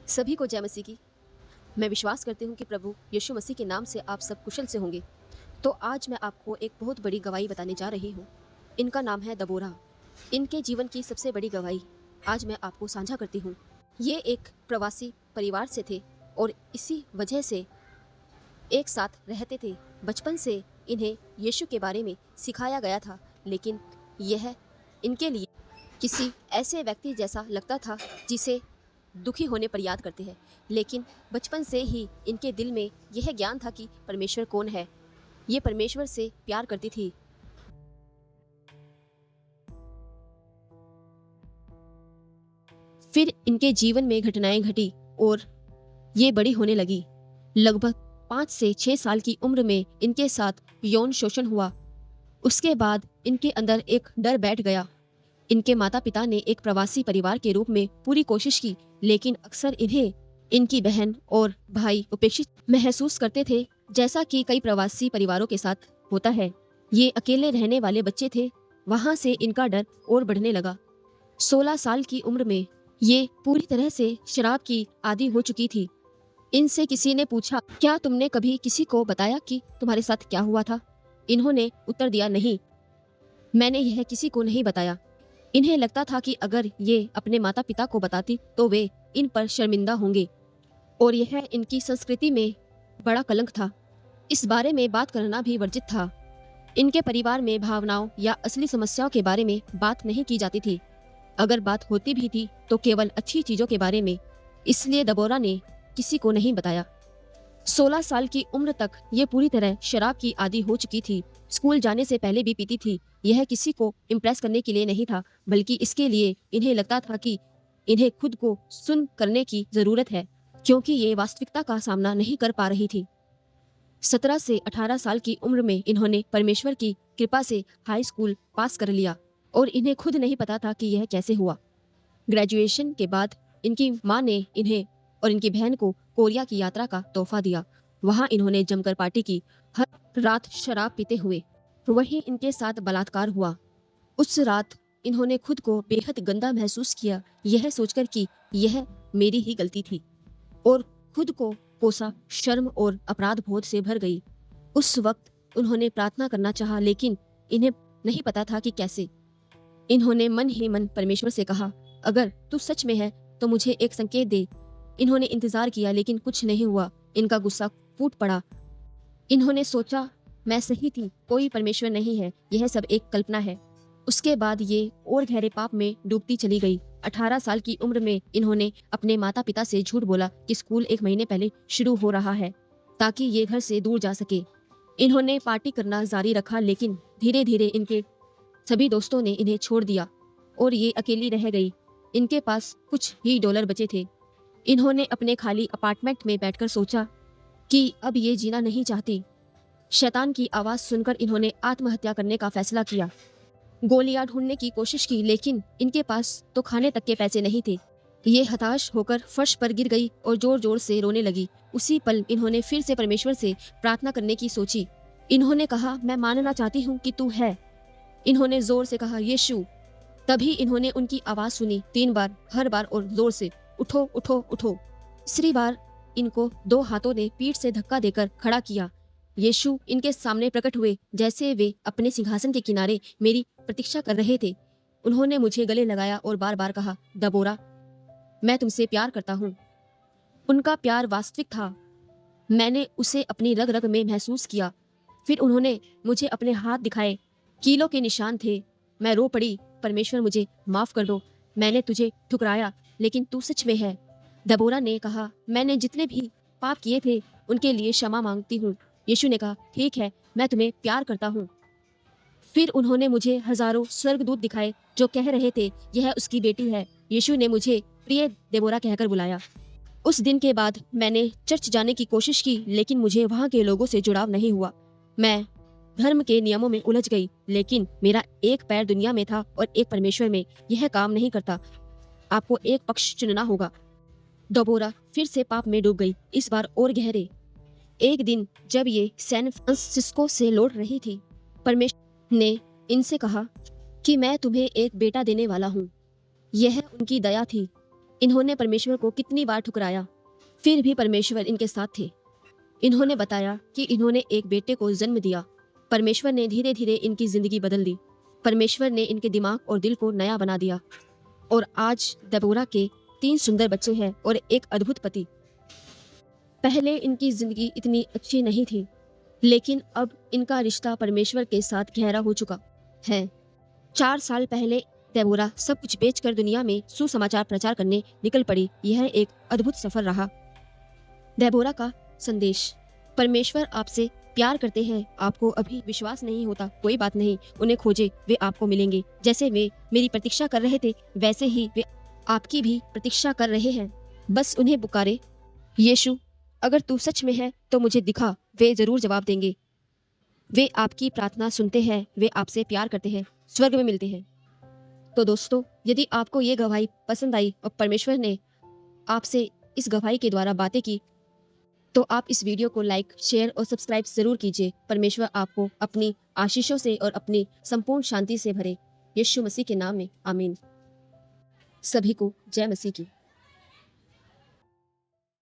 सभी को जय मसीह की। मैं विश्वास करती हूँ कि प्रभु यीशु मसीह के नाम से आप सब कुशल से होंगे। तो आज मैं आपको एक बहुत बड़ी गवाही बताने जा रही हूँ। इनका नाम है दबोरा। इनके जीवन की सबसे बड़ी गवाही आज मैं आपको साझा करती हूँ। ये एक प्रवासी परिवार से थे और इसी वजह से एक साथ रहते थे। बचपन से इन्हें यीशु के बारे में सिखाया गया था, लेकिन यह इनके लिए किसी ऐसे व्यक्ति जैसा लगता था जिसे दुखी होने पर याद करते हैं। लेकिन बचपन से ही इनके दिल में यह ज्ञान था कि परमेश्वर कौन है। ये परमेश्वर से प्यार करती थी। फिर इनके जीवन में घटनाएं घटी और ये बड़ी होने लगी। लगभग 5 से 6 साल की उम्र में इनके साथ यौन शोषण हुआ। उसके बाद इनके अंदर एक डर बैठ गया। इनके माता पिता ने एक प्रवासी परिवार के रूप में पूरी कोशिश की, लेकिन अक्सर इन्हें इनकी बहन और भाई उपेक्षित महसूस करते थे, जैसा कि कई प्रवासी परिवारों के साथ होता है। ये अकेले रहने वाले बच्चे थे। वहां से इनका डर और बढ़ने लगा। 16 साल की उम्र में ये पूरी तरह से शराब की आदी हो चुकी थी। इनसे किसी ने पूछा, क्या तुमने कभी किसी को बताया कि तुम्हारे साथ क्या हुआ था? इन्होंने उत्तर दिया, नहीं, मैंने यह किसी को नहीं बताया। इन्हें लगता था कि अगर ये अपने माता पिता को बताती तो वे इन पर शर्मिंदा होंगे और यह इनकी संस्कृति में बड़ा कलंक था। इस बारे में बात करना भी वर्जित था। इनके परिवार में भावनाओं या असली समस्याओं के बारे में बात नहीं की जाती थी। अगर बात होती भी थी तो केवल अच्छी चीजों के बारे में। इसलिए दबोरा ने किसी को नहीं बताया। 16 साल की उम्र तक ये पूरी तरह शराब की आदी हो चुकी थी। स्कूल जाने से पहले भी पीती थी। यह किसी को इम्प्रेस करने के लिए नहीं था, बल्कि इसके लिए इन्हें लगता था कि इन्हें खुद को सुन करने की जरूरत है, क्योंकि ये वास्तविकता का सामना नहीं कर पा रही थी। 17 से 18 साल की उम्र में इन्होंने परमेश्वर की कृपा से हाई स्कूल पास कर लिया और इन्हें खुद नहीं पता था कि यह कैसे हुआ। ग्रेजुएशन के बाद इनकी माँ ने इन्हें और इनकी बहन को कोरिया की यात्रा का तोहफा दिया। वहां इन्होंने जमकर पार्टी की, हर रात शराब पीते हुए। वहीं इनके साथ बलात्कार हुआ। उस रात इन्होंने खुद को बेहद गंदा महसूस किया, यह सोचकर कि यह मेरी ही गलती थी, और खुद को कोसा शर्म और अपराध बोध से भर गई। उस वक्त उन्होंने प्रार्थना करना चाहा, लेकिन इन्हें नहीं पता था कि कैसे। इन्होंने मन ही मन परमेश्वर से कहा, अगर तू सच में है तो मुझे एक संकेत दे। इन्होंने इंतजार किया, लेकिन कुछ नहीं हुआ। इनका गुस्सा फूट पड़ा। इन्होंने सोचा, मैं सही थी, कोई परमेश्वर नहीं है, यह सब एक कल्पना है। उसके बाद ये और गहरे पाप में डूबती चली गई। 18 साल की उम्र में इन्होंने अपने माता पिता से झूठ बोला कि स्कूल 1 महीने पहले शुरू हो रहा है, ताकि ये घर से दूर जा सके। इन्होंने पार्टी करना जारी रखा, लेकिन धीरे धीरे इनके सभी दोस्तों ने इन्हें छोड़ दिया और ये अकेली रह गई। इनके पास कुछ ही डॉलर बचे थे। इन्होंने अपने खाली अपार्टमेंट में बैठकर सोचा कि अब ये जीना नहीं चाहती। शैतान की आवाज सुनकर इन्होंने आत्महत्या करने का फैसला किया। गोलियां ढूंढने की कोशिश की, लेकिन इनके पास तो खाने तक के पैसे नहीं थे। ये हताश होकर फर्श पर गिर गई और जोर जोर से रोने लगी। उसी पल इन्होंने फिर से परमेश्वर से प्रार्थना करने की सोची। इन्होंने कहा, मैं मानना चाहती हूँ कि तू है। इन्होंने जोर से कहा, यीशु। तभी इन्होंने उनकी आवाज सुनी, 3 बार, हर बार और जोर से, उठो उठो उठो। तीसरी बार इनको 2 हाथों ने पीठ से धक्का देकर खड़ा किया। यीशु इनके सामने प्रकट हुए, जैसे वे अपने सिंहासन के किनारे मेरी प्रतीक्षा कर रहे थे। उन्होंने मुझे गले लगाया और बार बार कहा, दबोरा, मैं तुमसे प्यार करता हूँ। उनका प्यार वास्तविक था। मैंने उसे अपनी रग रग में महसूस किया। फिर उन्होंने मुझे अपने हाथ दिखाए। कीलों के निशान थे। मैं रो पड़ी, परमेश्वर मुझे माफ कर दो, मैंने तुझे ठुकराया, लेकिन तू सच में है। दबोरा ने कहा, मैंने जितने भी पाप किए थे उनके लिए क्षमा मांगती हूँ। यीशु ने कहा, ठीक है, मैं तुम्हें प्यार करता हूँ। फिर उन्होंने मुझे हजारों स्वर्गदूत दिखाए जो कह रहे थे, यह उसकी बेटी है। यीशु ने मुझे प्रिय देबोरा कहकर बुलाया। उस दिन के बाद मैंने चर्च जाने की कोशिश की, लेकिन मुझे वहाँ के लोगों से जुड़ाव नहीं हुआ। मैं धर्म के नियमों में उलझ गई, लेकिन मेरा एक पैर दुनिया में था और एक परमेश्वर में। यह काम नहीं करता। आपको एक पक्ष चुनना होगा। दबोरा फिर से पाप में डूब गई, इस बार और गहरे। एक दिन जब ये सैन फ्रांसिस्को से लौट रही थी, परमेश्वर ने इनसे कहा कि मैं तुम्हें एक बेटा देने वाला हूँ। यह उनकी दया थी। इन्होंने परमेश्वर को कितनी बार ठुकराया, फिर भी परमेश्वर इनके साथ थे। इन्होंने बताया कि इन्होंने एक बेटे को जन्म दिया। परमेश्वर ने धीरे धीरे इनकी जिंदगी बदल दी। परमेश्वर ने इनके दिमाग और दिल को नया बना दिया और आज देबोरा के 3 सुंदर बच्चे हैं और एक अद्भुत पति। पहले इनकी जिंदगी इतनी अच्छी नहीं थी, लेकिन अब इनका रिश्ता परमेश्वर के साथ गहरा हो चुका है। 4 साल पहले देबोरा सब कुछ बेचकर दुनिया में सुसमाचार प्रचार करने निकल पड़ी। यह एक अद्भुत सफर रहा। देबोरा का संदेश। परमेश्वर आपसे प्यार करते हैं। आपको अभी विश्वास नहीं होता, कोई बात नहीं, उन्हें खोजे, वे आपको मिलेंगे। जैसे वे मेरी प्रतीक्षा कर रहे थे, वैसे ही वे आपकी भी प्रतीक्षा कर रहे हैं। बस उन्हें पुकारे, यीशु, अगर तू सच में है तो मुझे दिखा। वे जरूर जवाब देंगे। वे आपकी प्रार्थना सुनते हैं, वे आपसे प्यार करते हैं, स्वर्ग में मिलते हैं। तो दोस्तों, यदि आपको ये गवाही पसंद आई और परमेश्वर ने आपसे इस गवाही के द्वारा बातें की, तो आप इस वीडियो को लाइक, शेयर और सब्सक्राइब जरूर कीजिए। परमेश्वर आपको अपनी आशीषों से और अपनी संपूर्ण शांति से भरे। यीशु मसीह के नाम में आमीन। सभी को जय मसीह की।